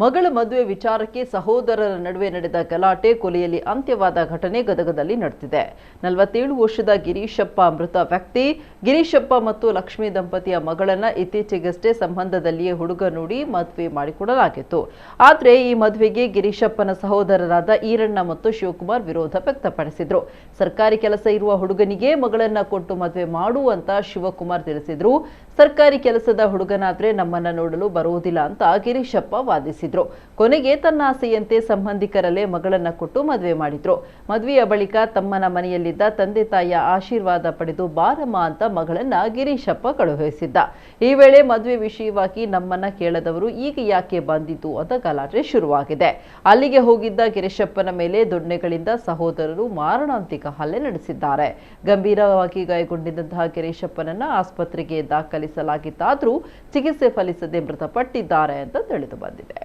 ಮಗಳ ಮದುವೆ ವಿಚಾರಕ್ಕೆ ಸಹೋದರರ ನಡುವೆ ನಡೆದ ಗಲಾಟೆ ಕೊಲೆಯಲ್ಲಿ ಅಂತ್ಯವಾದ ಘಟನೆ ಗದಗದಲ್ಲಿ ನಡೆದಿದೆ. 47 ವರ್ಷದ ಗಿರೀಶಪ್ಪ ಮೃತ ವ್ಯಕ್ತಿ. ಗಿರೀಶಪ್ಪ ಮತ್ತು ಲಕ್ಷ್ಮೀ ದಂಪತಿಯ ಮಗಳನ್ನ ಇತ್ತೀಚೆಗಷ್ಟೇ ಸಂಬಂಧದಲ್ಲಿಯೇ ಹುಡುಗ ನೋಡಿ ಮದುವೆ ಮಾಡಿಕೊಡಲಾಗಿತ್ತು. ಆದರೆ ಈ ಮದುವೆಗೆ ಗಿರೀಶಪ್ಪನ ಸಹೋದರರಾದ ಈರಣ್ಣ ಮತ್ತು ಶಿವಕುಮಾರ್ ವಿರೋಧ ವ್ಯಕ್ತಪಡಿಸಿದ್ರು. ಸರ್ಕಾರಿ ಕೆಲಸ ಇರುವ ಹುಡುಗನಿಗೆ ಮಗಳನ್ನ ಕೊಟ್ಟು ಮದುವೆ ಮಾಡು ಅಂತ ಶಿವಕುಮಾರ್ ತಿಳಿಸಿದ್ರು. ಸರ್ಕಾರಿ ಕೆಲಸದ ಹುಡುಗನಾದ್ರೆ ನಮ್ಮನ್ನ ನೋಡಲು ಬರುವುದಿಲ್ಲ ಅಂತ ಗಿರೀಶಪ್ಪ ವಾದಿಸಿದ್ರು. ಕೊನೆಗೆ ತನ್ನ ಆಸೆಯಂತೆ ಸಂಬಂಧಿಕರಲ್ಲೇ ಮಗಳನ್ನ ಕೊಟ್ಟು ಮದುವೆ ಮಾಡಿದ್ರು. ಮದುವೆಯ ಬಳಿಕ ತಮ್ಮನ ಮನೆಯಲ್ಲಿದ್ದ ತಂದೆ ತಾಯಿಯ ಆಶೀರ್ವಾದ ಪಡೆದು ಬಾರಮ್ಮ ಅಂತ ಮಗಳನ್ನ ಗಿರೀಶಪ್ಪ ಕಳುಹಿಸಿದ್ದ. ಈ ವೇಳೆ ಮದುವೆ ವಿಷಯವಾಗಿ ನಮ್ಮನ್ನ ಕೇಳದವರು ಈಗ ಯಾಕೆ ಬಂದಿದ್ದು ಅಂತ ಗಲಾಟೆ ಶುರುವಾಗಿದೆ. ಅಲ್ಲಿಗೆ ಹೋಗಿದ್ದ ಗಿರೀಶಪ್ಪನ ಮೇಲೆ ದೊಣ್ಣೆಗಳಿಂದ ಸಹೋದರರು ಮಾರಣಾಂತಿಕ ಹಲ್ಲೆ ನಡೆಸಿದ್ದಾರೆ. ಗಂಭೀರವಾಗಿ ಗಾಯಗೊಂಡಿದ್ದಂತಹ ಗಿರೀಶಪ್ಪನನ್ನ ಆಸ್ಪತ್ರೆಗೆ ದಾಖಲಿಸಲಾಗಿತ್ತಾದರೂ ಚಿಕಿತ್ಸೆ ಫಲಿಸದೆ ಮೃತಪಟ್ಟಿದ್ದಾರೆ ಅಂತ ತಿಳಿದು ಬಂದಿದೆ.